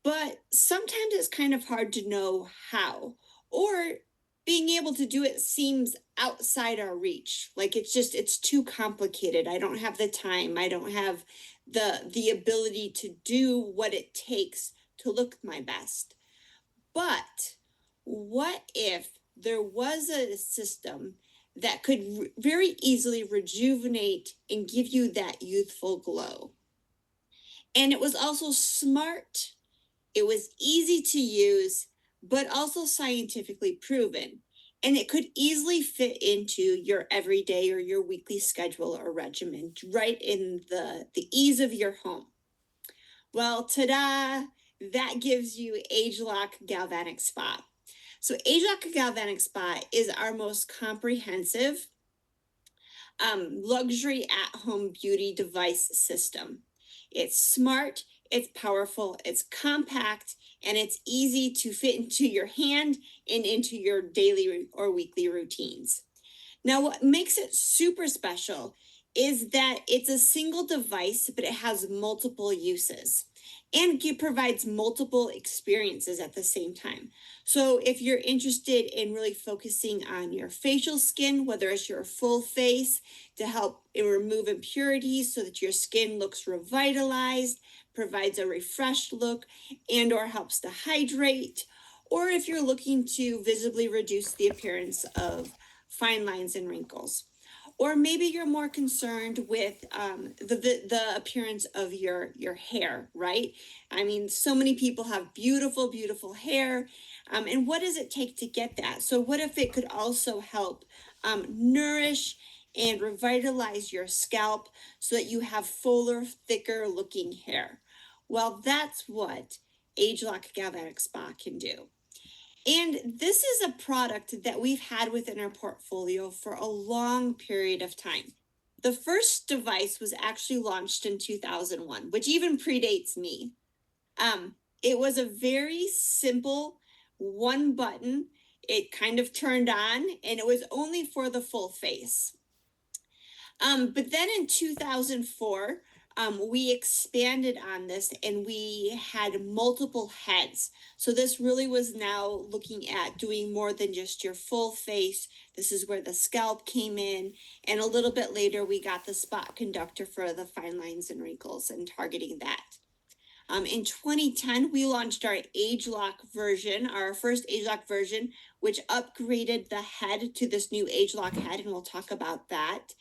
but sometimes it's kind of hard to know how, or being able to do it seems outside our reach. Like it's too complicated. I don't have the time. I don't have the ability to do what it takes to look my best. But what if there was a system that could very easily rejuvenate and give you that youthful glow? And it was also smart, it was easy to use, but also scientifically proven. And it could easily fit into your everyday or your weekly schedule or regimen, right in the ease of your home. Well, ta-da! That gives you ageLOC Galvanic Spa. So ageLOC Galvanic Spa is our most comprehensive luxury at-home beauty device system. It's smart, it's powerful, it's compact, and it's easy to fit into your hand and into your daily or weekly routines. Now, what makes it super special is that it's a single device, but it has multiple uses. And it provides multiple experiences at the same time. So if you're interested in really focusing on your facial skin, whether it's your full face to help remove impurities so that your skin looks revitalized, provides a refreshed look, and or helps to hydrate, or if you're looking to visibly reduce the appearance of fine lines and wrinkles. Or maybe you're more concerned with the appearance of your hair, right? I mean, so many people have beautiful, beautiful hair. And what does it take to get that? So what if it could also help nourish and revitalize your scalp so that you have fuller, thicker looking hair? Well, that's what ageLOC Galvanic Spa can do. And this is a product that we've had within our portfolio for a long period of time. The first device was actually launched in 2001, which even predates me. It was a very simple one button. It kind of turned on, and it was only for the full face. But then in 2004, we expanded on this and we had multiple heads. So this really was now looking at doing more than just your full face. This is where the scalp came in. And a little bit later, we got the spot conductor for the fine lines and wrinkles and targeting that. In 2010, we launched our ageLOC version, our first ageLOC version, which upgraded the head to this new ageLOC head, and we'll talk about that.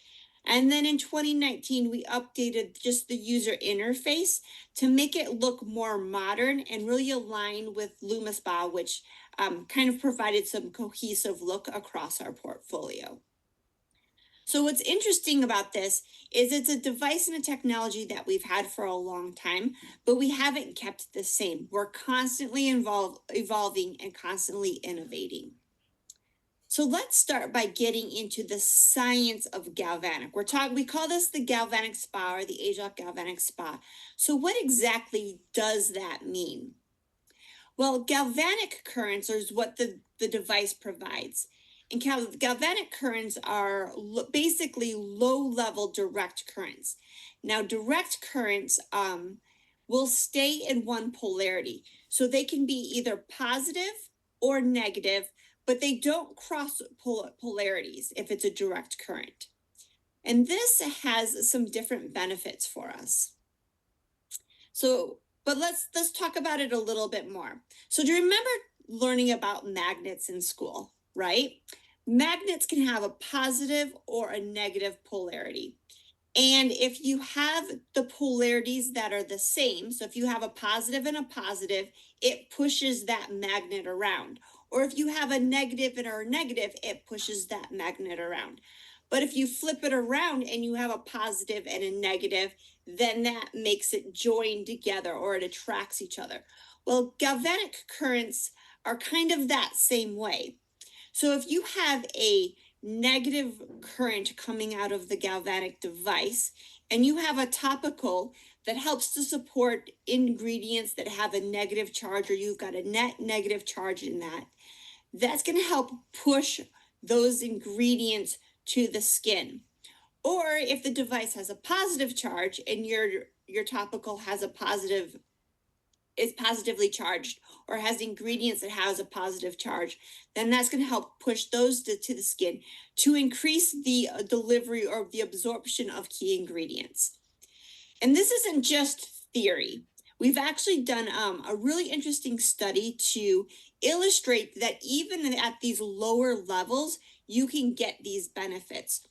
And then in 2019, we updated just the user interface to make it look more modern and really align with LumiSpa, which kind of provided some cohesive look across our portfolio. So what's interesting about this is it's a device and a technology that we've had for a long time, but we haven't kept it the same. We're constantly evolving and constantly innovating. So let's start by getting into the science of galvanic. We call this the Galvanic Spa or the ageLOC Galvanic Spa. So what exactly does that mean? Well, galvanic currents is what the device provides. And galvanic currents are basically low-level direct currents. Now, direct currents will stay in one polarity. So they can be either positive or negative, but they don't cross polarities if it's a direct current. And this has some different benefits for us. But let's talk about it a little bit more. So do you remember learning about magnets in school, right? Magnets can have a positive or a negative polarity. And if you have the polarities that are the same, so if you have a positive and a positive, it pushes that magnet around. Or if you have a negative and a negative, it pushes that magnet around. But if you flip it around and you have a positive and a negative, then that makes it join together or it attracts each other. Well, galvanic currents are kind of that same way. So if you have a negative current coming out of the galvanic device and you have a topical that helps to support ingredients that have a negative charge, or you've got a net negative charge in that, that's going to help push those ingredients to the skin. Or if the device has a positive charge and your topical has a positive is positively charged or has ingredients that has a positive charge, then that's going to help push those to the skin to increase the delivery or the absorption of key ingredients. And this isn't just theory. We've actually done a really interesting study to illustrate that even at these lower levels, you can get these benefits.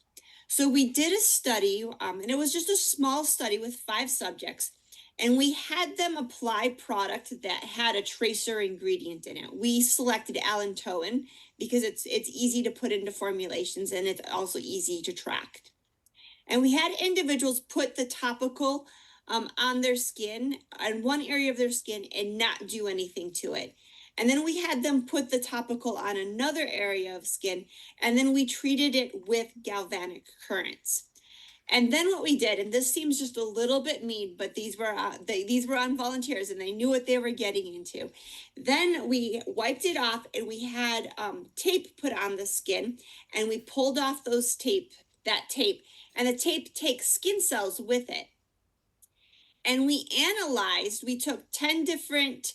So we did a study, and it was just a small study with 5 subjects, and we had them apply product that had a tracer ingredient in it. We selected allantoin because it's easy to put into formulations and it's also easy to track. And we had individuals put the topical on their skin, on one area of their skin, and not do anything to it. And then we had them put the topical on another area of skin, and then we treated it with galvanic currents. And then what we did, and this seems just a little bit mean, but these were on volunteers and they knew what they were getting into. Then we wiped it off and we had tape put on the skin, and we pulled off that tape, and the tape takes skin cells with it. And we took 10 different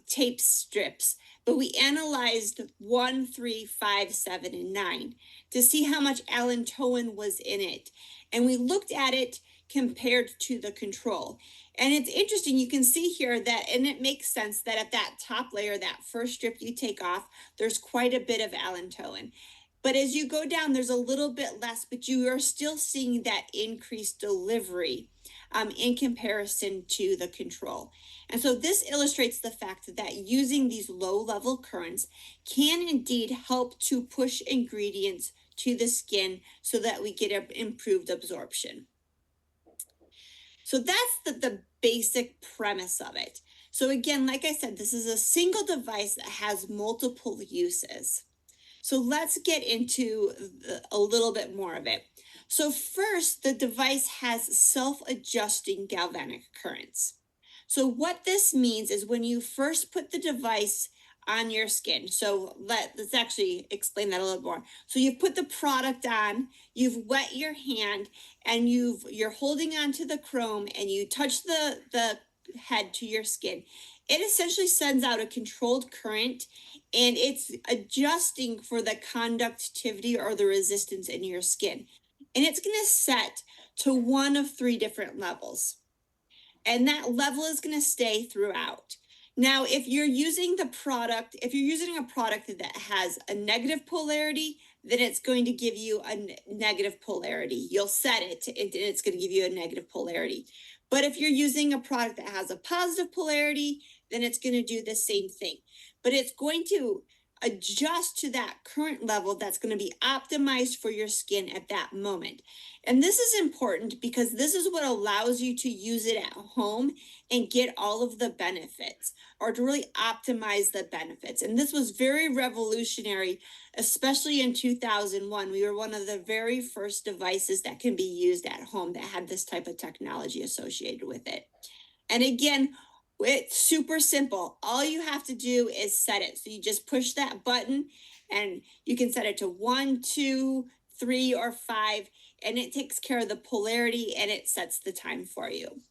tape strips, but we analyzed 1, 3, 5, 7, and 9 to see how much allantoin was in it. And we looked at it compared to the control. And it's interesting, you can see here that, and it makes sense that at that top layer, that first strip you take off, there's quite a bit of allantoin. But as you go down, there's a little bit less, but you are still seeing that increased delivery in comparison to the control. And so this illustrates the fact that using these low-level currents can indeed help to push ingredients to the skin so that we get improved absorption. So that's the basic premise of it. So again, like I said, this is a single device that has multiple uses. So let's get into a little bit more of it. So first, the device has self-adjusting galvanic currents. So what this means is when you first put the device on your skin, so let's actually explain that a little more. So you've put the product on, you've wet your hand, and you're holding onto the chrome, and you touch the head to your skin. It essentially sends out a controlled current, and it's adjusting for the conductivity or the resistance in your skin. And it's going to set to one of 3 different levels. And that level is going to stay throughout. Now, if you're using a product that has a negative polarity, then it's going to give you a negative polarity. You'll set it and it's going to give you a negative polarity. But if you're using a product that has a positive polarity, then it's going to do the same thing. But it's going to adjust to that current level that's going to be optimized for your skin at that moment. And this is important because this is what allows you to use it at home and get all of the benefits, or to really optimize the benefits. And this was very revolutionary, especially in 2001. We were one of the very first devices that can be used at home that had this type of technology associated with it. And again, it's super simple. All you have to do is set it. So you just push that button and you can set it to 1, 2, 3, or 5, and it takes care of the polarity and it sets the time for you.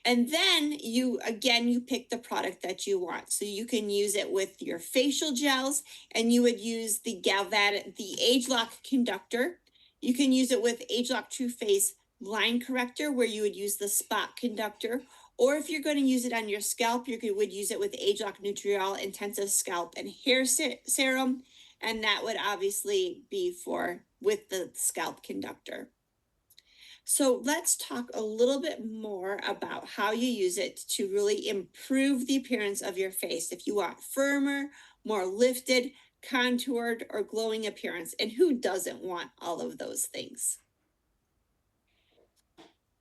And then you pick the product that you want. So you can use it with your facial gels, and you would use the ageLOC conductor. You can use it with ageLOC True Face line corrector, where you would use the spot conductor, or if you're going to use it on your scalp, you would use it with ageLOC Nutriol Intensive Scalp and Hair Serum, and that would obviously be with the scalp conductor. So let's talk a little bit more about how you use it to really improve the appearance of your face. If you want firmer, more lifted, contoured, or glowing appearance, and who doesn't want all of those things?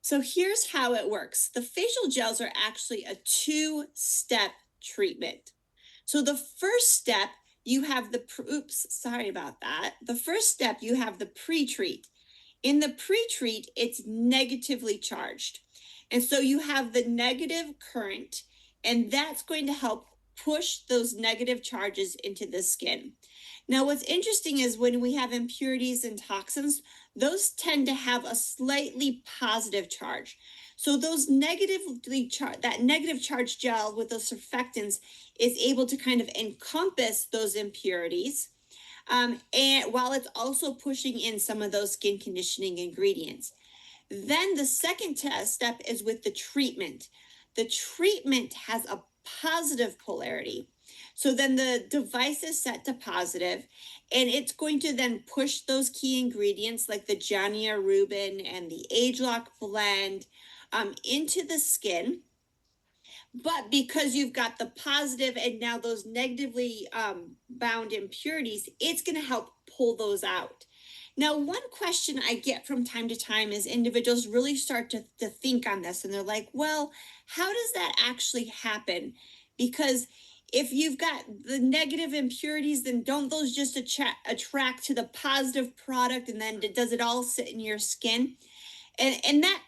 So here's how it works. The facial gels are actually a 2-step treatment. So the first step, you have the first step, you have the pre-treat. In the pre-treat, it's negatively charged. And so you have the negative current, and that's going to help push those negative charges into the skin. Now, what's interesting is when we have impurities and toxins, those tend to have a slightly positive charge. So those that negative charge gel with those surfactants is able to kind of encompass those impurities, and while it's also pushing in some of those skin conditioning ingredients. Then the second step is with the treatment. The treatment has a positive polarity. So then the device is set to positive, and it's going to then push those key ingredients like the Giannia Rubin and the ageLOC blend into the skin. But because you've got the positive and now those negatively bound impurities, it's going to help pull those out. Now, one question I get from time to time is individuals really start to think on this, and they're like, well, how does that actually happen? Because if you've got the negative impurities, then don't those just attract to the positive product, and then does it all sit in your skin? And that,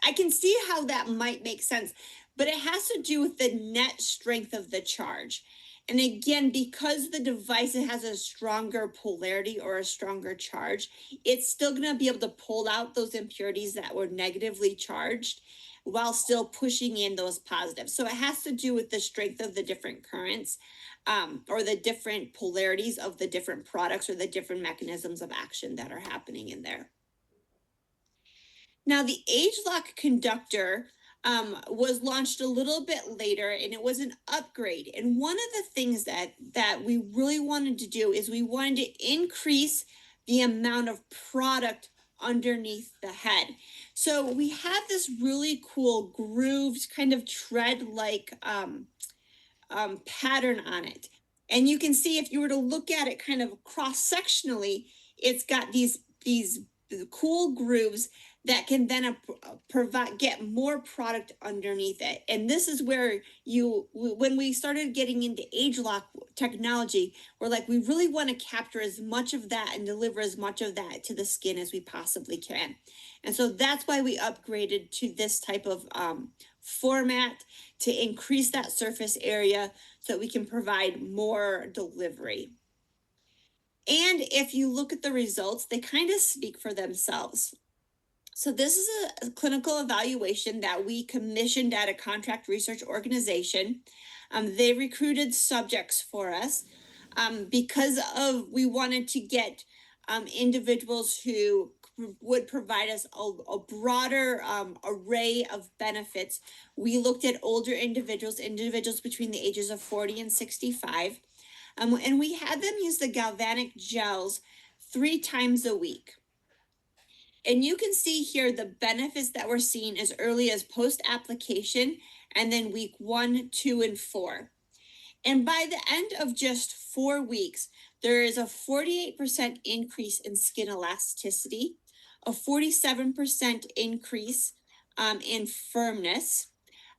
I can see how that might make sense, but it has to do with the net strength of the charge. And again, because the device has a stronger polarity or a stronger charge, it's still going to be able to pull out those impurities that were negatively charged while still pushing in those positives. So it has to do with the strength of the different currents, or the different polarities of the different products, or the different mechanisms of action that are happening in there. Now, the ageLOC conductor was launched a little bit later, and it was an upgrade. And one of the things that we really wanted to do is we wanted to increase the amount of product underneath the head. So we have this really cool grooved kind of tread-like pattern on it. And you can see if you were to look at it kind of cross-sectionally, it's got these cool grooves that can then get more product underneath it. And this is where when we started getting into ageLOC technology, we're like, we really want to capture as much of that and deliver as much of that to the skin as we possibly can. And so that's why we upgraded to this type of format, to increase that surface area so that we can provide more delivery. And if you look at the results, they kind of speak for themselves. So this is a clinical evaluation that we commissioned at a contract research organization. They recruited subjects for us because we wanted to get individuals who would provide us a broader array of benefits. We looked at older individuals between the ages of 40 and 65. And we had them use the galvanic gels 3 times a week. And you can see here the benefits that we're seeing as early as post-application, and then week 1, 2, and 4. And by the end of just 4 weeks, there is a 48% increase in skin elasticity, a 47% increase in firmness,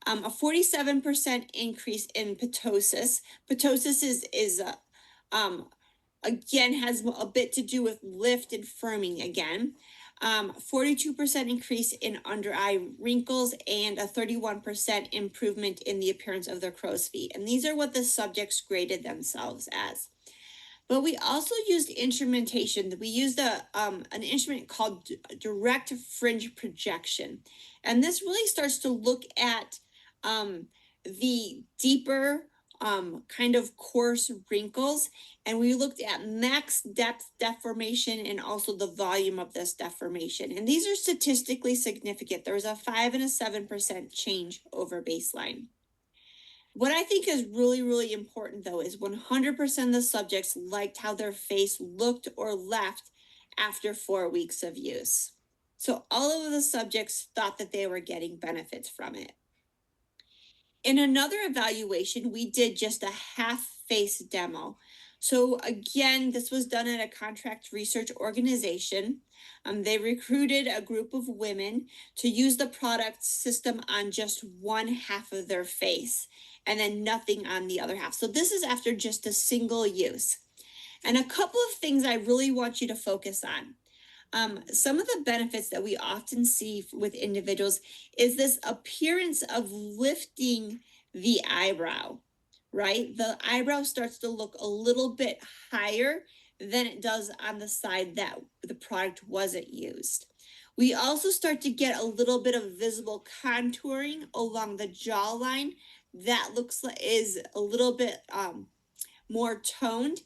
a 47% increase in ptosis. Ptosis is again, has a bit to do with lift and firming again. 42% increase in under eye wrinkles, and a 31% improvement in the appearance of their crow's feet. And these are what the subjects graded themselves as. But we also used instrumentation. We used an instrument called direct fringe projection. And this really starts to look at the deeper kind of coarse wrinkles, and we looked at max depth deformation and also the volume of this deformation. And these are statistically significant. There was a 5 and a 7% change over baseline. What I think is really, really important, though, is 100% of the subjects liked how their face looked or left after 4 weeks of use. So all of the subjects thought that they were getting benefits from it. In another evaluation, we did just a half face demo. So again, this was done at a contract research organization. They recruited a group of women to use the product system on just one half of their face, and then nothing on the other half. So this is after just a single use. And a couple of things I really want you to focus on. Some of the benefits that we often see with individuals is this appearance of lifting the eyebrow, right? The eyebrow starts to look a little bit higher than it does on the side that the product wasn't used. We also start to get a little bit of visible contouring along the jawline. That looks like is a little bit more toned.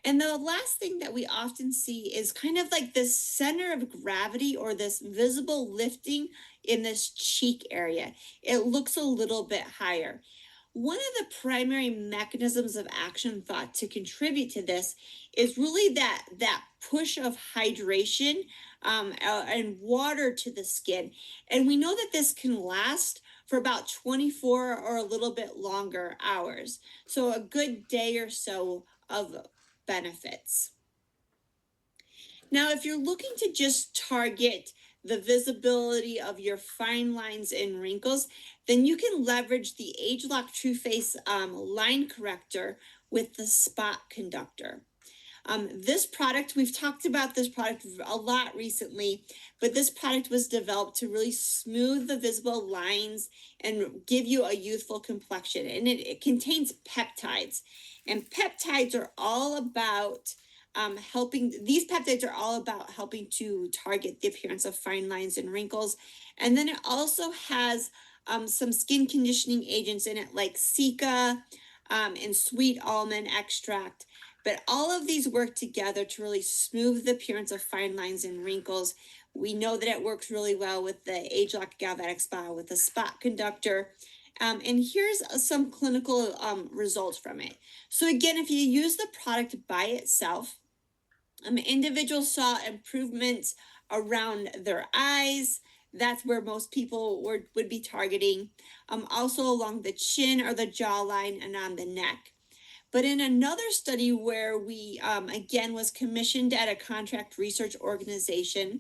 And the last thing that we often see is kind of like this center of gravity or this visible lifting in this cheek area. It looks a little bit higher. One of the primary mechanisms of action thought to contribute to this is really that push of hydration and water to the skin. And we know that this can last for about 24 or a little bit longer hours. So a good day or so of benefits. Now, if you're looking to just target the visibility of your fine lines and wrinkles, then you can leverage the ageLOC True Face line corrector with the spot conductor. This product, we've talked about this product a lot recently, but this product was developed to really smooth the visible lines and give you a youthful complexion. And it contains peptides. And peptides are all about helping to target the appearance of fine lines and wrinkles. And then it also has some skin conditioning agents in it, like cica and sweet almond extract. But all of these work together to really smooth the appearance of fine lines and wrinkles. We know that it works really well with the ageLOC Galvanic Spa with the spot conductor. And here's some clinical results from it. So again, if you use the product by itself, individuals saw improvements around their eyes. That's where most people would be targeting. Also along the chin or the jawline and on the neck. But in another study where we, again, was commissioned at a contract research organization,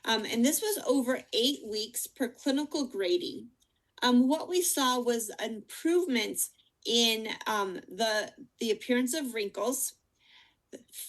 and this was over 8 weeks per clinical grading, what we saw was improvements in the appearance of wrinkles,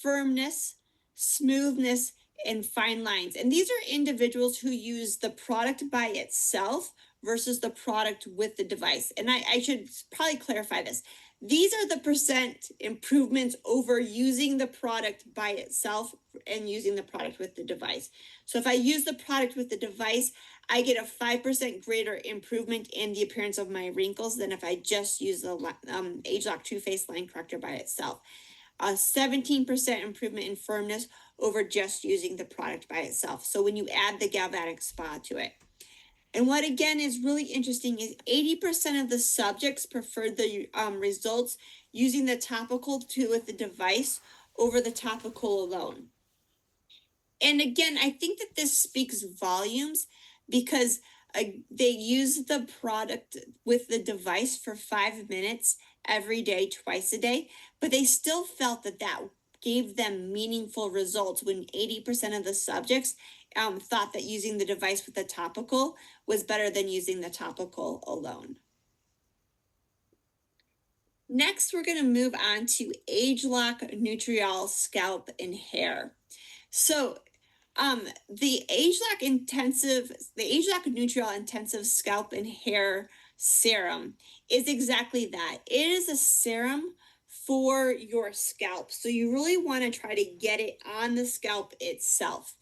firmness, smoothness, and fine lines. And these are individuals who use the product by itself versus the product with the device. And I should probably clarify this. These are the percent improvements over using the product by itself and using the product with the device. So if I use the product with the device, I get a 5% greater improvement in the appearance of my wrinkles than if I just use the ageLOC True Face line corrector by itself. A 17% improvement in firmness over just using the product by itself. So when you add the Galvanic Spa to it. And what again is really interesting is 80% of the subjects preferred the results using the topical with the device over the topical alone. And again, I think that this speaks volumes because they use the product with the device for 5 minutes every day, twice a day, but they still felt that gave them meaningful results when 80% of the subjects thought that using the device with the topical was better than using the topical alone. Next, we're going to move on to ageLOC Nutriol Scalp and Hair. So the ageLOC Nutriol Intensive Scalp and Hair Serum is exactly that. It is a serum for your scalp. So you really want to try to get it on the scalp itself.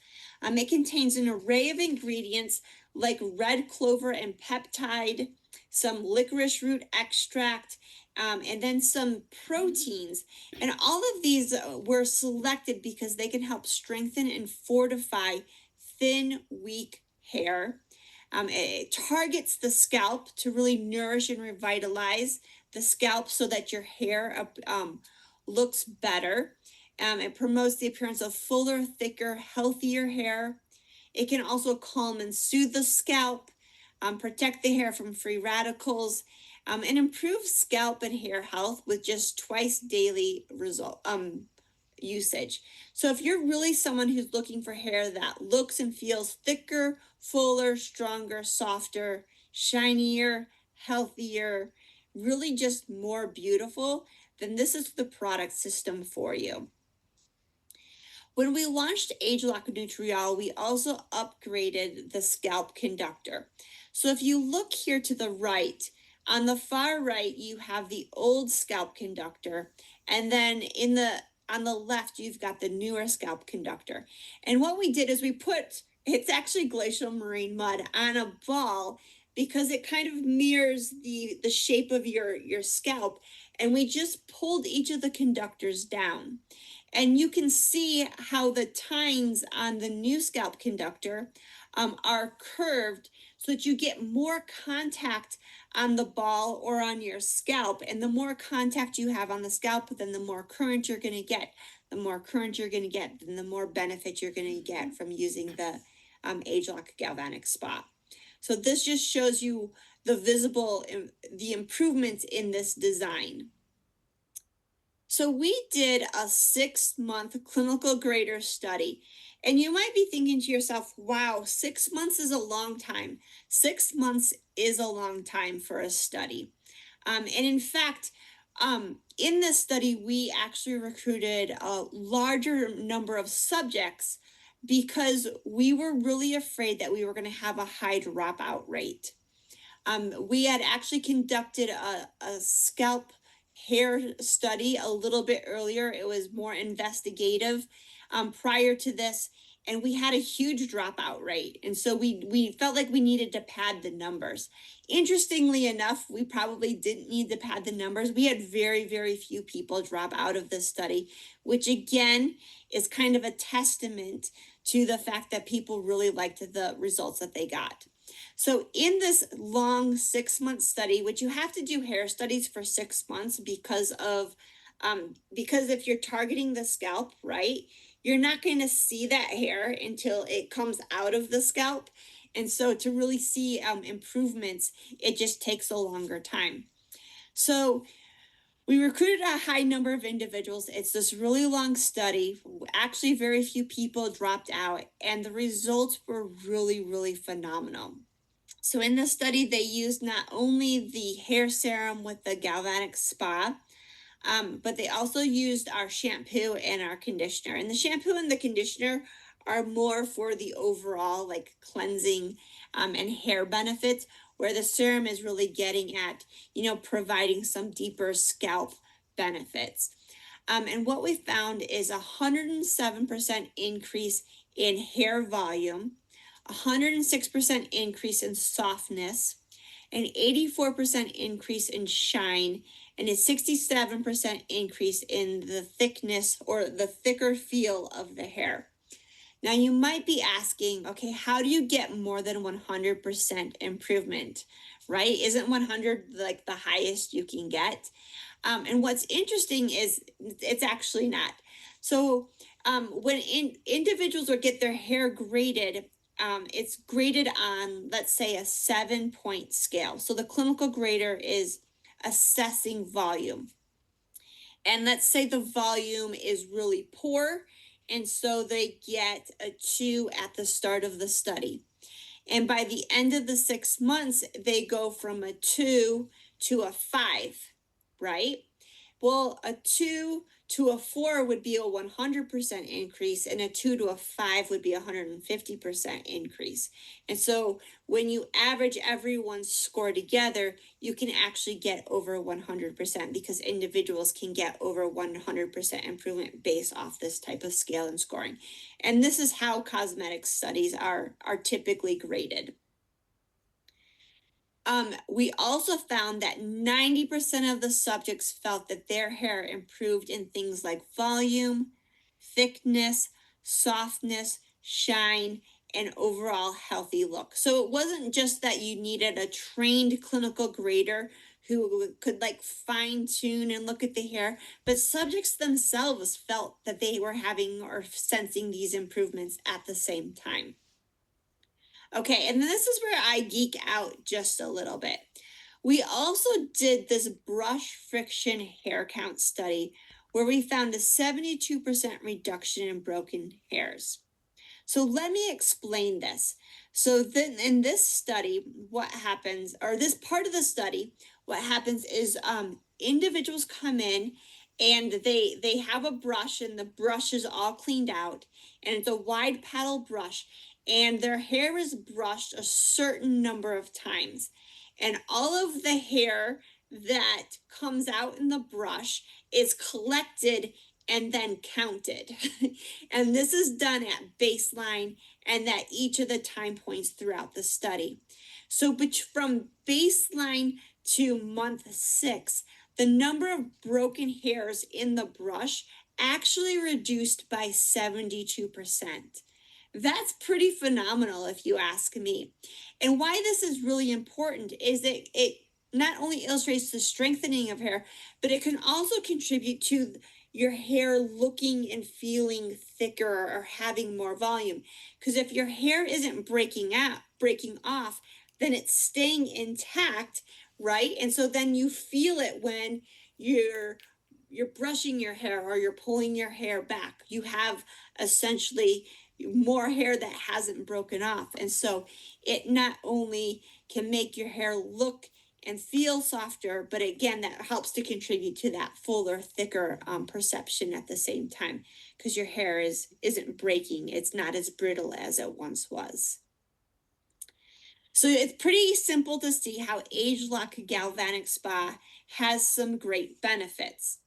It contains an array of ingredients like red clover and peptide, some licorice root extract, and then some proteins. And all of these were selected because they can help strengthen and fortify thin, weak hair. It targets the scalp to really nourish and revitalize the scalp so that your hair looks better. It promotes the appearance of fuller, thicker, healthier hair. It can also calm and soothe the scalp, protect the hair from free radicals, and improve scalp and hair health with just twice daily usage. So if you're really someone who's looking for hair that looks and feels thicker, fuller, stronger, softer, shinier, healthier, really just more beautiful, then this is the product system for you. When we launched ageLOC Nutriol, we also upgraded the scalp conductor. So if you look here to the right, on the far right, you have the old scalp conductor, and then on the left, you've got the newer scalp conductor. And what we did is we put it's actually glacial marine mud on a ball because it kind of mirrors the shape of your scalp. And we just pulled each of the conductors down. And you can see how the tines on the new scalp conductor are curved so that you get more contact on the ball or on your scalp. And the more contact you have on the scalp, then the more current you're going to get. The more current you're going to get, then the more benefit you're going to get from using the ageLOC Galvanic Spa. So this just shows you the improvements in this design. So we did a 6-month clinical grader study, and you might be thinking to yourself, wow, 6 months is a long time. 6 months is a long time for a study. And in fact, in this study, we actually recruited a larger number of subjects because we were really afraid that we were going to have a high dropout rate. We had actually conducted a scalp hair study a little bit earlier. It was more investigative prior to this, and we had a huge dropout rate. And so we felt like we needed to pad the numbers. Interestingly enough, we probably didn't need to pad the numbers. We had very, very few people drop out of this study, which again is kind of a testament to the fact that people really liked the results that they got. So in this long 6-month study, which you have to do hair studies for 6 months because if you're targeting the scalp, right, you're not going to see that hair until it comes out of the scalp. And so to really see improvements, it just takes a longer time. So we recruited a high number of individuals. It's this really long study. Actually, very few people dropped out, and the results were really, really phenomenal. So in the study, they used not only the hair serum with the Galvanic Spa, but they also used our shampoo and our conditioner. And the shampoo and the conditioner are more for the overall like cleansing and hair benefits, where the serum is really getting at, providing some deeper scalp benefits. And what we found is 107% increase in hair volume, 106% increase in softness, an 84% increase in shine, and a 67% increase in the thickness or the thicker feel of the hair. Now you might be asking, okay, how do you get more than 100% improvement, right? Isn't 100 like the highest you can get? And what's interesting is it's actually not. So when individuals would get their hair graded, it's graded on, let's say, a 7-point scale. So the clinical grader is assessing volume. And let's say the volume is really poor, and so they get a 2 at the start of the study. And by the end of the 6 months, they go from a 2 to a 5, right? Well, a 2 to a 4 would be a 100% increase, and a 2 to a 5 would be a 150% increase. And so when you average everyone's score together, you can actually get over 100% because individuals can get over 100% improvement based off this type of scale and scoring. And this is how cosmetic studies are typically graded. We also found that 90% of the subjects felt that their hair improved in things like volume, thickness, softness, shine, and overall healthy look. So it wasn't just that you needed a trained clinical grader who could like fine tune and look at the hair, but subjects themselves felt that they were having or sensing these improvements at the same time. Okay, and this is where I geek out just a little bit. We also did this brush friction hair count study where we found a 72% reduction in broken hairs. So let me explain this. So then in this study, what happens, or this part of the study, what happens is individuals come in and they have a brush, and the brush is all cleaned out, and it's a wide paddle brush, and their hair is brushed a certain number of times. And all of the hair that comes out in the brush is collected and then counted. And this is done at baseline and that each of the time points throughout the study. So from baseline to month 6, the number of broken hairs in the brush actually reduced by 72%. That's pretty phenomenal if you ask me. And why this is really important is that it not only illustrates the strengthening of hair, but it can also contribute to your hair looking and feeling thicker or having more volume. Because if your hair isn't breaking off, then it's staying intact, right? And so then you feel it when you're brushing your hair or you're pulling your hair back. You have essentially more hair that hasn't broken off. And so it not only can make your hair look and feel softer, but again, that helps to contribute to that fuller, thicker perception at the same time, because your hair isn't breaking. It's not as brittle as it once was. So it's pretty simple to see how ageLOC Galvanic Spa has some great benefits.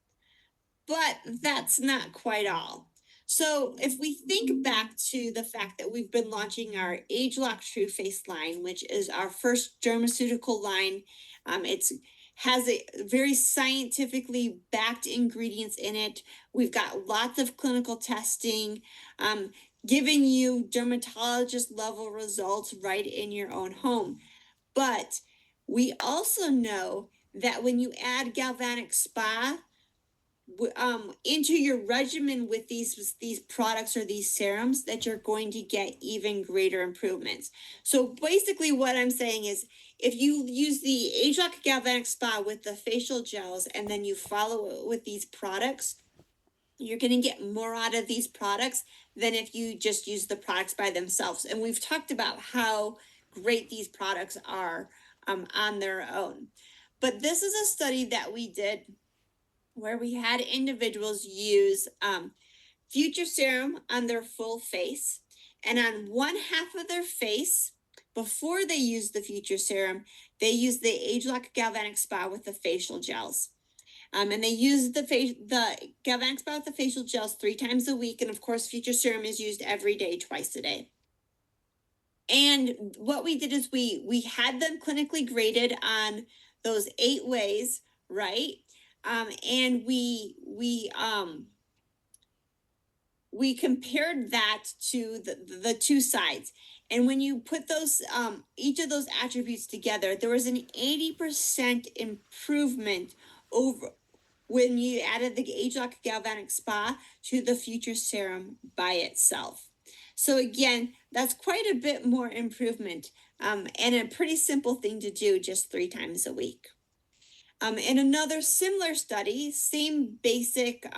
But that's not quite all. So if we think back to the fact that we've been launching our ageLOC True Face line, which is our first dermaceutical line, it has a very scientifically backed ingredients in it. We've got lots of clinical testing, giving you dermatologist level results right in your own home. But we also know that when you add Galvanic Spa into your regimen with these products or these serums, that you're going to get even greater improvements. So basically what I'm saying is, if you use the ageLOC Galvanic Spa with the facial gels and then you follow it with these products, you're going to get more out of these products than if you just use the products by themselves. And we've talked about how great these products are on their own. But this is a study that we did where we had individuals use Future Serum on their full face, and on one half of their face, before they used the Future Serum, they used the ageLOC Galvanic Spa with the facial gels. And they used the Galvanic Spa with the facial gels 3 times a week. And of course, Future Serum is used every day, twice a day. And what we did is we had them clinically graded on those 8 ways, right? And we compared that to the 2 sides. And when you put those each of those attributes together, there was an 80% improvement over when you added the ageLOC Galvanic Spa to the Future Serum by itself. So again, that's quite a bit more improvement, and a pretty simple thing to do just 3 times a week. In another similar study, same basic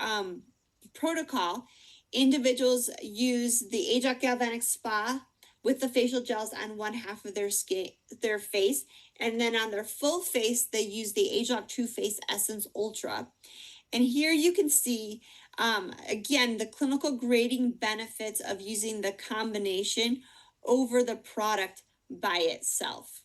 protocol, individuals use the ageLOC Galvanic Spa with the facial gels on one half of their face, and then on their full face, they use the ageLOC True Face Essence Ultra. And here you can see, again, the clinical grading benefits of using the combination over the product by itself.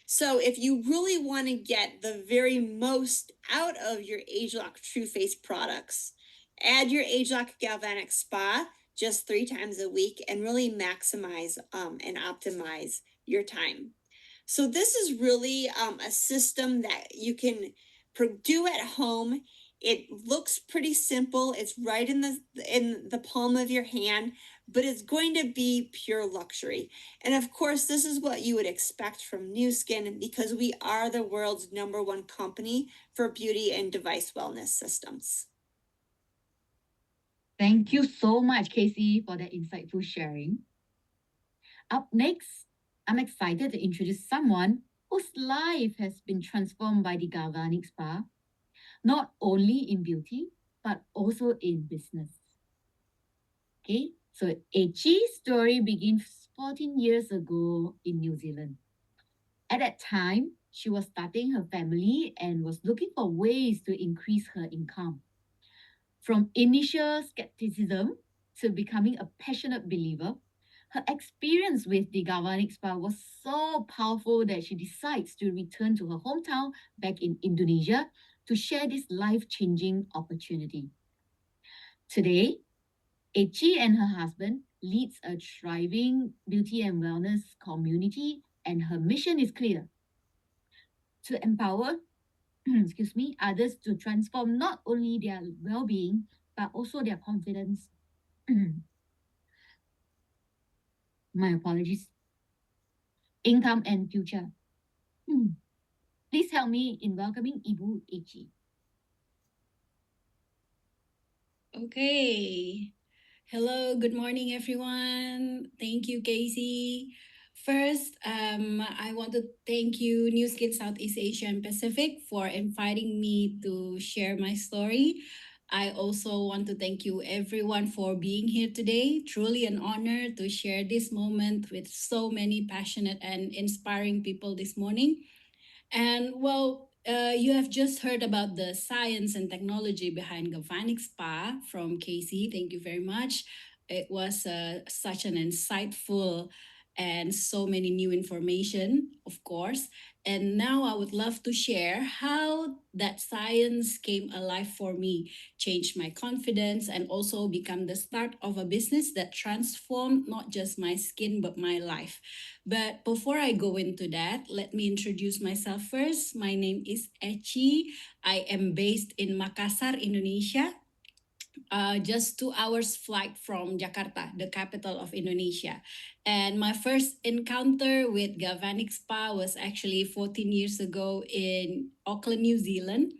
So if you really want to get the very most out of your ageLOC True Face products, add your ageLOC Galvanic Spa just 3 times a week and really maximize and optimize your time. So this is really a system that you can do at home. It looks pretty simple. It's right in the palm of your hand, but it's going to be pure luxury. And of course, this is what you would expect from NuSkin, because we are the world's #1 company for beauty and device wellness systems. Thank you so much, Casey, for that insightful sharing. Up next, I'm excited to introduce someone whose life has been transformed by the Galvanic Spa, not only in beauty, but also in business. Okay, so AG's story begins 14 years ago in New Zealand. At that time, she was starting her family and was looking for ways to increase her income. From initial skepticism to becoming a passionate believer, her experience with the Galvanic Spa was so powerful that she decides to return to her hometown back in Indonesia to share this life-changing opportunity. Today, AG and her husband leads a thriving beauty and wellness community, and her mission is clear: to empower others to transform not only their well-being but also their confidence. My apologies. Income and future. Please help me in welcoming Ibu Echi. Okay. Hello, good morning, everyone. Thank you, Casey. First, I want to thank you, NuSkin Southeast Asia and Pacific, for inviting me to share my story. I also want to thank you, everyone, for being here today. Truly an honor to share this moment with so many passionate and inspiring people this morning. And you have just heard about the science and technology behind Galvanic Spa from Casey. Thank you very much. It was such an insightful and so many new information, of course. And now I would love to share how that science came alive for me, changed my confidence, and also become the start of a business that transformed not just my skin, but my life. But before I go into that, let me introduce myself first. My name is Echi. I am based in Makassar, Indonesia. Just 2 hours flight from Jakarta, the capital of Indonesia. And my first encounter with Galvanic Spa was actually 14 years ago in Auckland, New Zealand.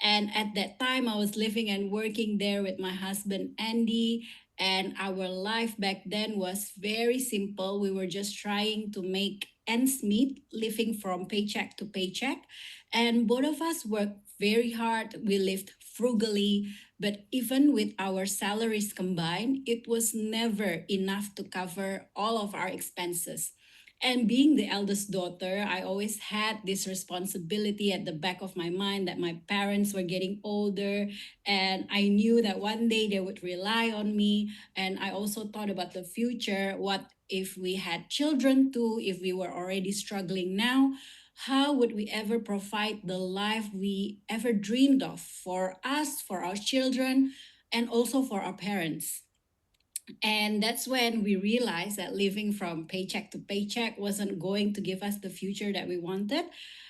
And at that time, I was living and working there with my husband, Andy. And our life back then was very simple. We were just trying to make ends meet, living from paycheck to paycheck. And both of us worked very hard. We lived frugally. But even with our salaries combined, it was never enough to cover all of our expenses. And being the eldest daughter, I always had this responsibility at the back of my mind that my parents were getting older, and I knew that one day they would rely on me. And I also thought about the future. What if we had children too, if we were already struggling now? How would we ever provide the life we ever dreamed of for us, for our children, and also for our parents? And that's when we realized that living from paycheck to paycheck wasn't going to give us the future that we wanted.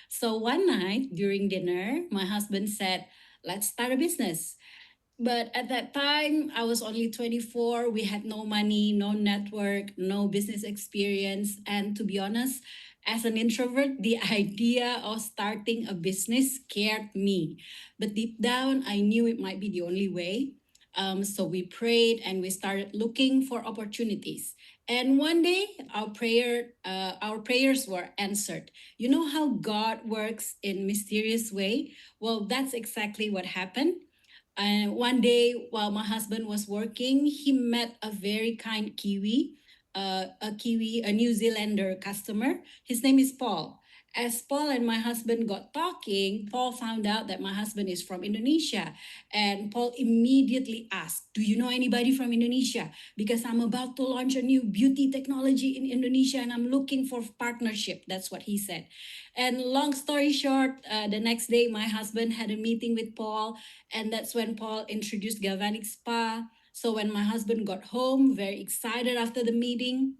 So one night during dinner, my husband said, "Let's start a business." But at that time, I was only 24. We had no money, no network, no business experience. And to be honest, as an introvert, the idea of starting a business scared me. But deep down, I knew it might be the only way. So we prayed and we started looking for opportunities. And one day, our prayers were answered. You know how God works in mysterious way? Well, that's exactly what happened. And one day, while my husband was working, he met a very kind Kiwi, a New Zealander customer. His name is Paul. As Paul and my husband got talking, Paul found out that my husband is from Indonesia. And Paul immediately asked, "Do you know anybody from Indonesia? Because I'm about to launch a new beauty technology in Indonesia and I'm looking for partnership." That's what he said. And long story short, the next day, my husband had a meeting with Paul, and that's when Paul introduced Galvanic Spa. So when my husband got home, very excited after the meeting,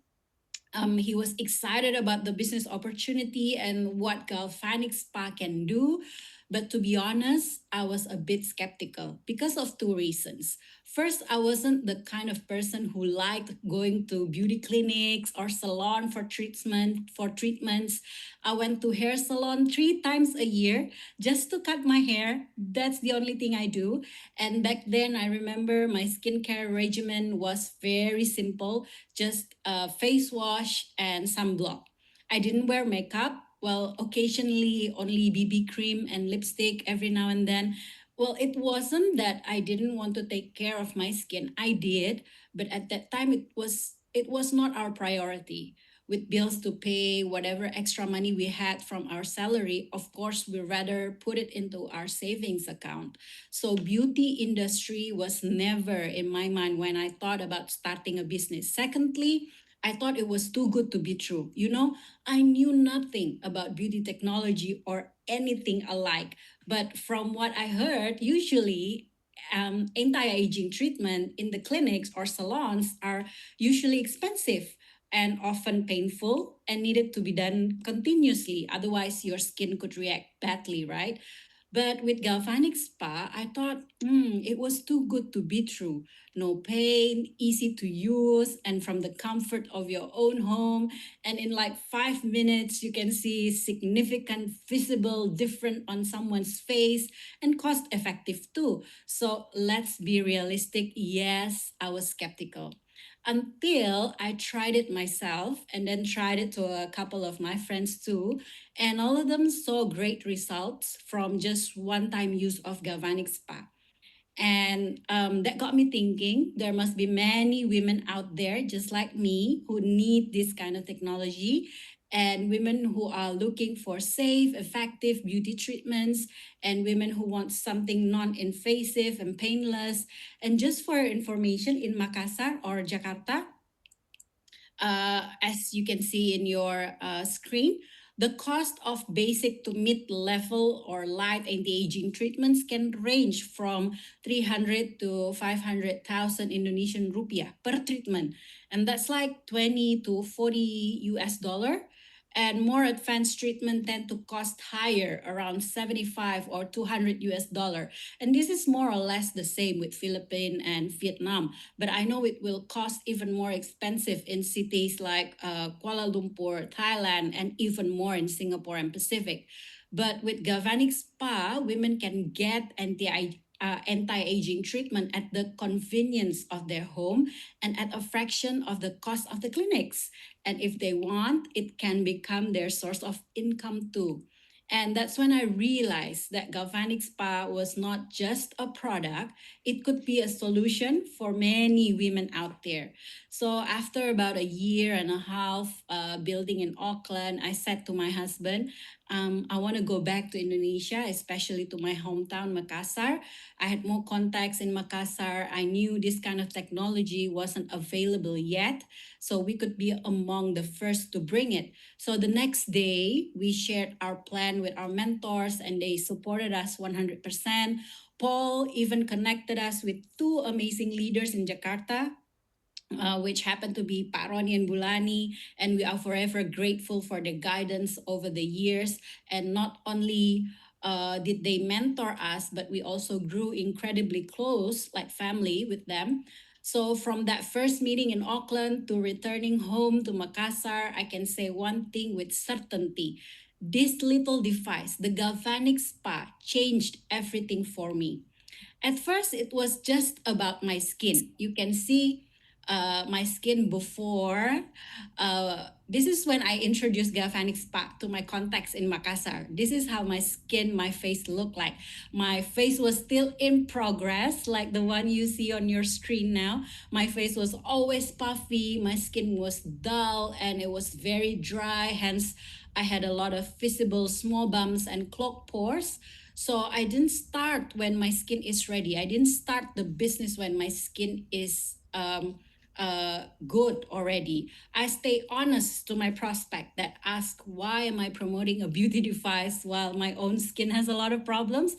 he was excited about the business opportunity and what Galvanic Spa can do. But to be honest, I was a bit skeptical because of two reasons. First, I wasn't the kind of person who liked going to beauty clinics or salon for treatments. I went to hair salon 3 times a year just to cut my hair. That's the only thing I do. And back then, I remember my skincare regimen was very simple, just a face wash and sunblock. I didn't wear makeup. Well, occasionally only BB cream and lipstick every now and then. Well, it wasn't that I didn't want to take care of my skin. I did, but at that time it was not our priority. With bills to pay, whatever extra money we had from our salary, of course, we rather put it into our savings account. So beauty industry was never in my mind when I thought about starting a business. Secondly, I thought it was too good to be true. I knew nothing about beauty technology or anything alike. But from what I heard, usually anti-aging treatment in the clinics or salons are usually expensive and often painful and needed to be done continuously. Otherwise, your skin could react badly, right? But with Galvanic Spa, I thought, it was too good to be true. No pain, easy to use, and from the comfort of your own home. And in like 5 minutes, you can see significant, visible difference on someone's face and cost effective too. So let's be realistic. Yes, I was skeptical until I tried it myself and then tried it to a couple of my friends too. And all of them saw great results from just one-time use of Galvanic Spa. And that got me thinking there must be many women out there just like me who need this kind of technology, and women who are looking for safe, effective beauty treatments, and women who want something non-invasive and painless. And just for your information, in Makassar or Jakarta, as you can see in your screen, the cost of basic to mid-level or light anti-aging treatments can range from 300 to 500,000 Indonesian rupiah per treatment. And that's like 20 to 40 US dollar. And more advanced treatment tend to cost higher, around 75 or 200 US dollar. And this is more or less the same with Philippines and Vietnam. But I know it will cost even more expensive in cities like Kuala Lumpur, Thailand, and even more in Singapore and Pacific. But with Galvanic Spa, women can get anti-aging treatment at the convenience of their home and at a fraction of the cost of the clinics. And if they want, it can become their source of income too. And that's when I realized that Galvanic Spa was not just a product, it could be a solution for many women out there. So after about a year and a half building in Auckland, I said to my husband, I want to go back to Indonesia, especially to my hometown, Makassar. I had more contacts in Makassar. I knew this kind of technology wasn't available yet, so we could be among the first to bring it. So the next day, we shared our plan with our mentors and they supported us 100%. Paul even connected us with two amazing leaders in Jakarta, which happened to be Pak Roni and Bulani, and we are forever grateful for their guidance over the years. And not only did they mentor us, but we also grew incredibly close, like family, with them. So from that first meeting in Auckland to returning home to Makassar, I can say one thing with certainty. This little device, the Galvanic Spa, changed everything for me. At first, it was just about my skin. You can see my skin before. This is when I introduced Galvanic Spa to my contacts in Makassar. This is how my skin, my face looked like. My face was still in progress, like the one you see on your screen now. My face was always puffy, my skin was dull, and it was very dry. Hence, I had a lot of visible small bumps and clogged pores. So I didn't start when my skin is ready. I didn't start the business when my skin is good already. I stay honest to my prospect that ask, why am I promoting a beauty device while my own skin has a lot of problems?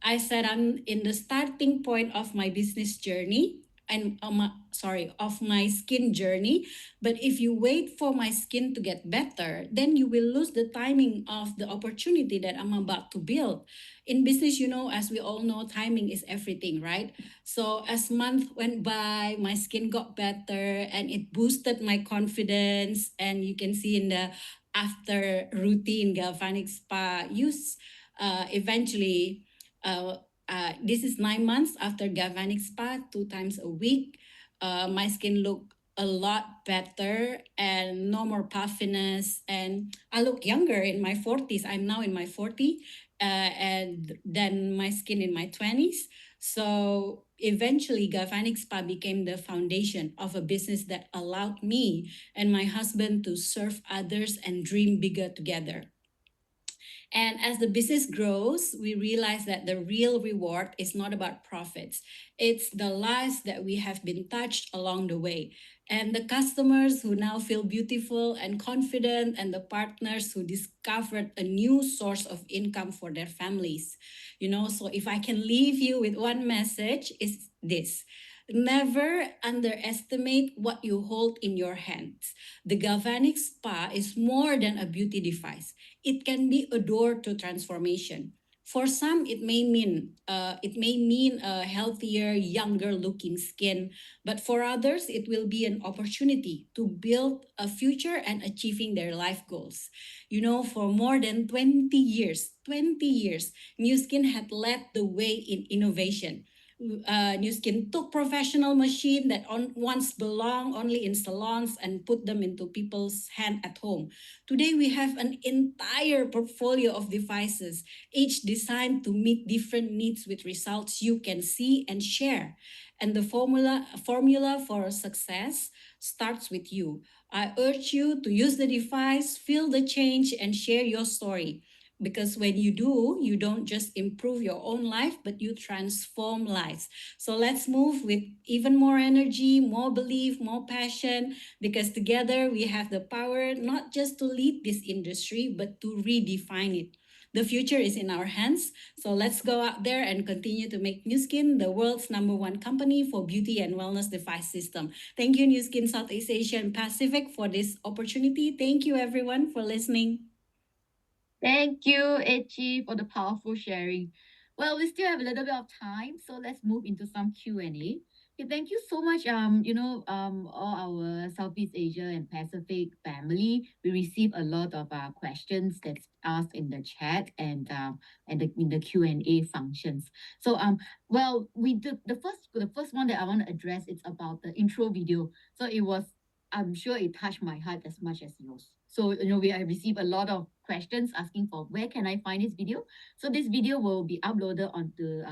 I said, I'm in the starting point of my business journey and of my skin journey. But if you wait for my skin to get better, then you will lose the timing of the opportunity that I'm about to build. In business, as we all know, timing is everything, right? So as months went by, my skin got better and it boosted my confidence. And you can see in the after routine Galvanic Spa use, eventually, this is 9 months after Galvanic Spa, 2 times a week. My skin looked a lot better and no more puffiness. And I look younger in my 40s. I'm now in my 40s. And then my skin in my 20s. So eventually Galvanic Spa became the foundation of a business that allowed me and my husband to serve others and dream bigger together. And as the business grows, we realize that the real reward is not about profits. It's the lives that we have been touched along the way. And the customers who now feel beautiful and confident, and the partners who discovered a new source of income for their families. So if I can leave you with one message, is this: never underestimate what you hold in your hands. The Galvanic Spa is more than a beauty device. It can be a door to transformation. For some, it may mean a healthier, younger-looking skin, but for others, it will be an opportunity to build a future and achieving their life goals. For more than 20 years, NuSkin had led the way in innovation. NuSkin took professional machine that once belonged only in salons and put them into people's hand at home. Today, we have an entire portfolio of devices, each designed to meet different needs with results you can see and share. And the formula for success starts with you. I urge you to use the device, feel the change, and share your story. Because when you do, you don't just improve your own life, but you transform lives. So let's move with even more energy, more belief, more passion, because together we have the power not just to lead this industry, but to redefine it. The future is in our hands. So let's go out there and continue to make NuSkin the world's #1 company for beauty and wellness device system. Thank you, NuSkin Southeast Asia and Pacific, for this opportunity. Thank you, everyone, for listening. Thank you, Echi, for the powerful sharing. Well, we still have a little bit of time, so let's move into some Q&A. Okay, thank you so much. All our Southeast Asia and Pacific family, we receive a lot of questions that's asked in the chat and in the Q&A functions. So well, we did the first one that I want to address. It's about the intro video. So I'm sure it touched my heart as much as yours. So, we have received a lot of questions asking for where can I find this video. So this video will be uploaded onto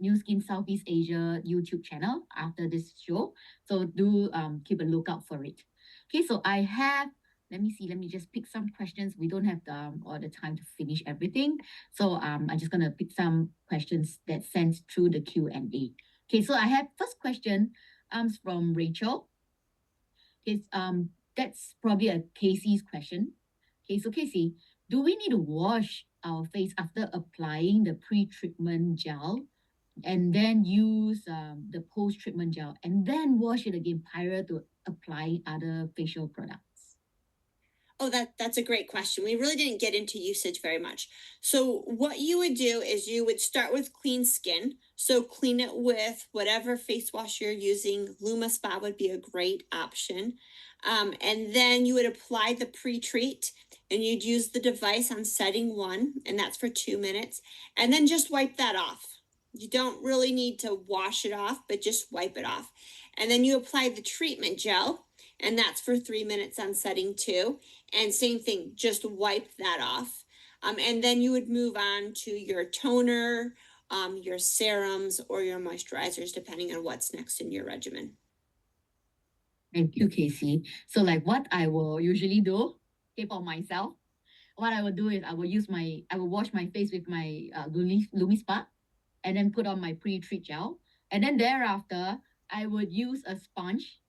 NuSkin Southeast Asia YouTube channel after this show. So do keep a lookout for it. Okay, so I have, let me just pick some questions. We don't have all the time to finish everything. So I'm just going to pick some questions that sent through the Q&A. Okay, so I have first question from Rachel. Okay, that's probably a Casey's question. Okay, so Casey, do we need to wash our face after applying the pre-treatment gel and then use the post-treatment gel and then wash it again prior to applying other facial products? Oh, that's a great question. We really didn't get into usage very much. So what you would do is you would start with clean skin. So clean it with whatever face wash you're using. Luma Spa would be a great option. And then you would apply the pre-treat and you'd use the device on setting 1, and that's for 2 minutes. And then just wipe that off. You don't really need to wash it off, but just wipe it off. And then you apply the treatment gel, and that's for 3 minutes on setting 2. And same thing, just wipe that off. And then you would move on to your toner, your serums, or your moisturizers, depending on what's next in your regimen. Thank you, Casey. So like what I will usually do, okay, for myself, what I will do is I will wash my face with my Lumi Spa and then put on my pre-treat gel. And then thereafter, I would use a sponge.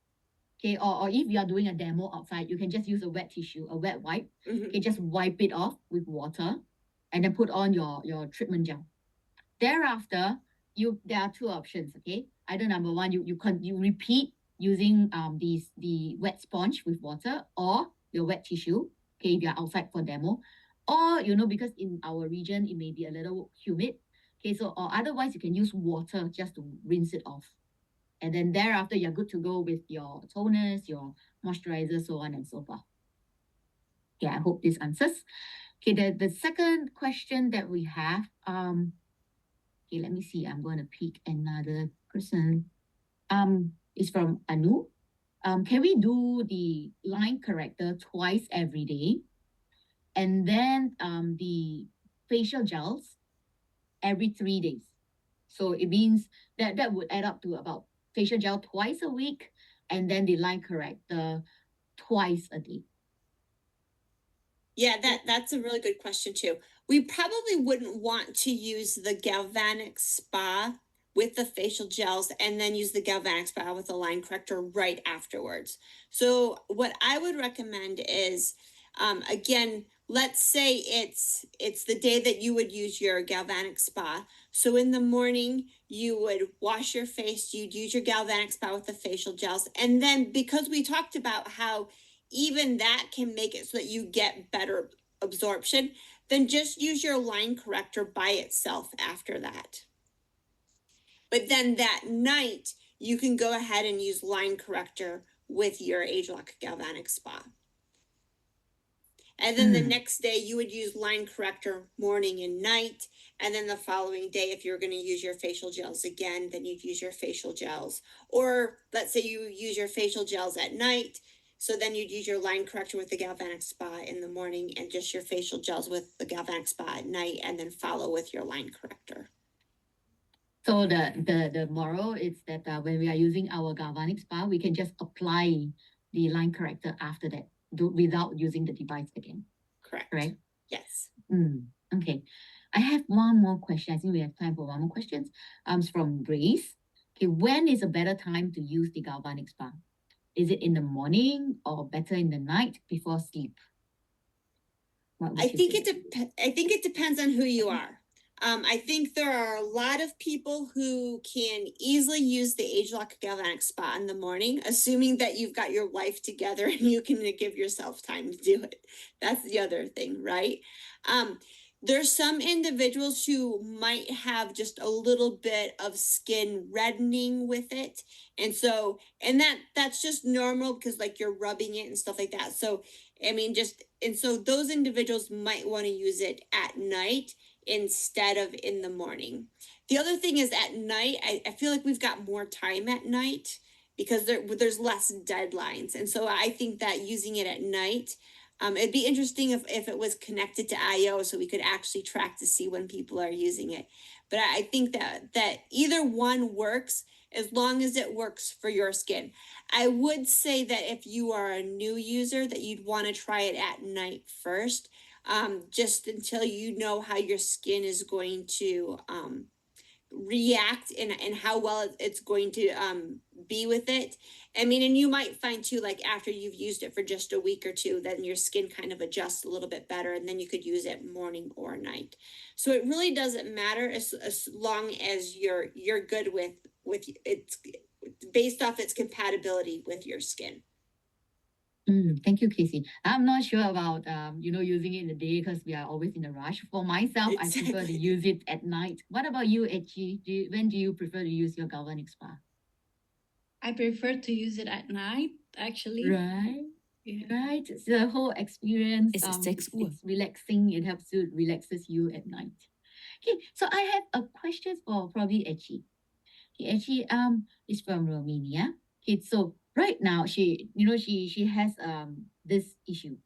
Okay, or if you are doing a demo outside, you can just use a wet tissue, a wet wipe. Mhm. Okay, just wipe it off with water and then put on your treatment gel. Thereafter, there are 2 options, okay? Either number 1, you repeat using the wet sponge with water or your wet tissue, okay, if you're outside for demo. Or, because in our region, it may be a little humid. Okay, so or otherwise you can use water just to rinse it off. And then thereafter, you're good to go with your toners, your moisturizer, so on and so forth. Okay, I hope this answers. Okay, the second question that we have, okay, let me see. I'm going to pick another person. Is from Anu. Can we do the line corrector twice every day? And then the facial gels every 3 days. So it means that would add up to about facial gel twice a week and then the line corrector twice a day. Yeah, that's a really good question too. we probably wouldn't want to use the Galvanic Spa with the facial gels and then use the Galvanic Spa with the line corrector right afterwards. So what I would recommend is, again, let's say it's the day that you would use your Galvanic Spa. So in the morning, you would wash your face, you'd use your Galvanic Spa with the facial gels. And then because we talked about how even that can make it so that you get better absorption, then just use your line corrector by itself after that. But then that night, you can go ahead and use line corrector with your ageLOC Galvanic Spa. And then the next day, you would use line corrector morning and night. And then the following day, if you're going to use your facial gels again, then you'd use your facial gels. Or let's say you use your facial gels at night. So then you'd use your line corrector with the Galvanic Spa in the morning and just your facial gels with the Galvanic Spa at night, and then follow with your line corrector. So the moral is that when we are using our Galvanic Spa, we can just apply the line corrector after that without using the device again. Correct. Right? Yes. Okay. I have one more question. I think we have time for one more question. It's from Grace. Okay, when is a better time to use the Galvanic Spa? Is it in the morning or better in the night before sleep? I think it depends on who you are. I think there are a lot of people who can easily use the ageLOC Galvanic Spa in the morning, assuming that you've got your life together and you can give yourself time to do it. That's the other thing, right? There's some individuals who might have just a little bit of skin reddening with it. And so, that's just normal because like you're rubbing it and stuff like that. So, I mean, so those individuals might want to use it at night instead of in the morning. The other thing is at night, I feel like we've got more time at night because there's less deadlines. And so I think that using it at night, it'd be interesting if it was connected to IO so we could actually track to see when people are using it. But I think that either one works as long as it works for your skin. I would say that if you are a new user, that you'd want to try it at night first, just until you know how your skin is going to react and how well it's going to be with it. I mean, and you might find too, like after you've used it for just a week or two, then your skin kind of adjusts a little bit better, and then you could use it morning or night. So it really doesn't matter as long as you're good with it's based off its compatibility with your skin. Thank you, Casey. I'm not sure about using it in the day because we are always in a rush. For myself, I prefer to use it at night. What about you, Echi? When do you prefer to use your Galvanic Spa? I prefer to use it at night, actually. Right. Yeah. Right. So the whole experience Es ist 6 Uhr. it's relaxing. It relaxes you at night. Okay, so I have a question for probably Echi. Okay, Echi is from Romania. Okay, so right now she has this issue,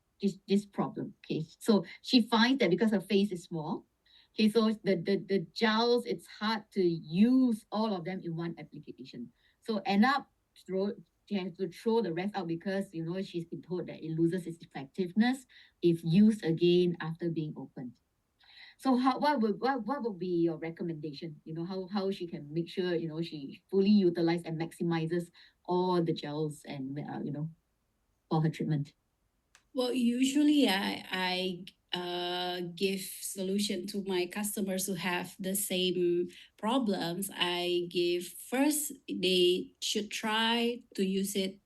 this problem. Okay, so she finds that because her face is small, okay, so the gels, it's hard to use all of them in one application. So end up she has to throw the rest out because she's been told that it loses its effectiveness if used again after being opened. So what would be your recommendation? How she can make sure she fully utilizes and maximizes all the gels and for her treatment. Well, usually I give solution to my customers who have the same problems. I give first, they should try to use it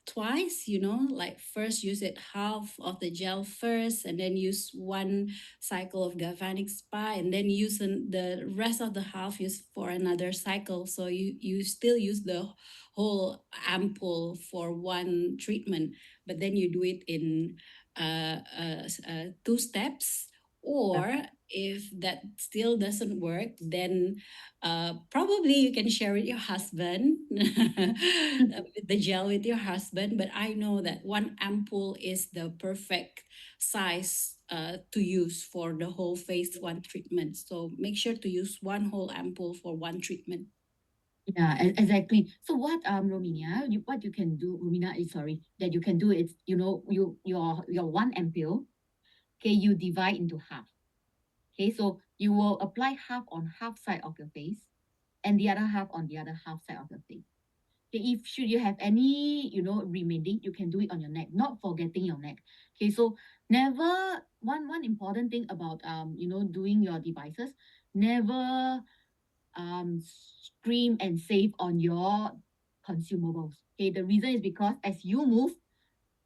twice, like first use it half of the gel first, and then use one cycle of Galvanic Spa, and then use the rest of the half use for another cycle. So you still use the whole ampoule for one treatment, but then you do it in 2 steps. Or if that still doesn't work, then probably you can share with your husband the gel with your husband. But I know that one ampoule is the perfect size to use for the whole phase 1 treatment. So make sure to use one whole ampoule for one treatment. Yeah, exactly. So what Romina, what you can do, that you can do is your 1 ampoule, okay, you divide into half. Okay, so you will apply half on half side of your face and the other half on the other half side of your face. Okay, if should you have any, remaining, you can do it on your neck, not forgetting your neck. Okay, so never one important thing about doing your devices, never scream and save on your consumables. Okay, the reason is because as you move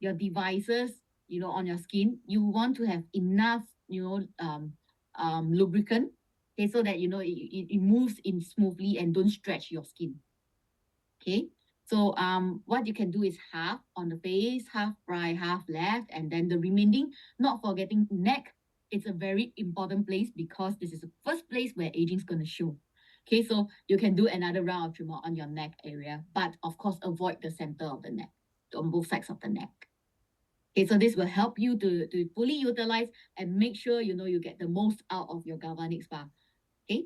your devices, on your skin, you want to have enough, lubricant, okay, so that it moves in smoothly and don't stretch your skin. Okay, so what you can do is half on the face, half right, half left, and then the remaining, not forgetting neck. It's a very important place because this is the first place where aging is gonna show. Okay, so you can do another round of trimmer on your neck area, but of course avoid the center of the neck, on both sides of the neck. Okay, so this will help you to fully utilize and make sure you get the most out of your Galvanic Spa. Okay.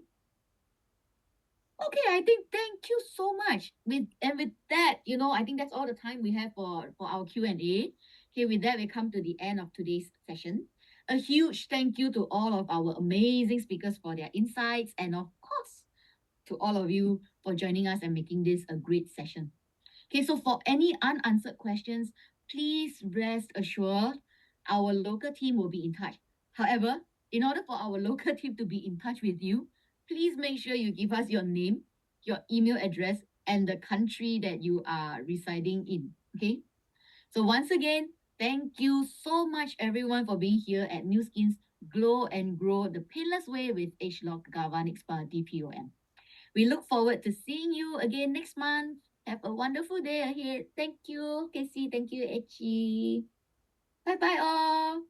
Okay, I think thank you so much. With that, I think that's all the time we have for our Q&A. Okay, with that, we come to the end of today's session. A huge thank you to all of our amazing speakers for their insights, and of course, to all of you for joining us and making this a great session. Okay, so for any unanswered questions, please rest assured our local team will be in touch. However, in order for our local team to be in touch with you, please make sure you give us your name, your email address, and the country that you are residing in. Okay? So once again, thank you so much everyone for being here at NuSkin's Glow and Grow the Painless Way with ageLOC Galvanic Spa DPOM. We look forward to seeing you again next month. Have a wonderful day ahead. Thank you, Casey. Thank you, Echi. Bye bye all.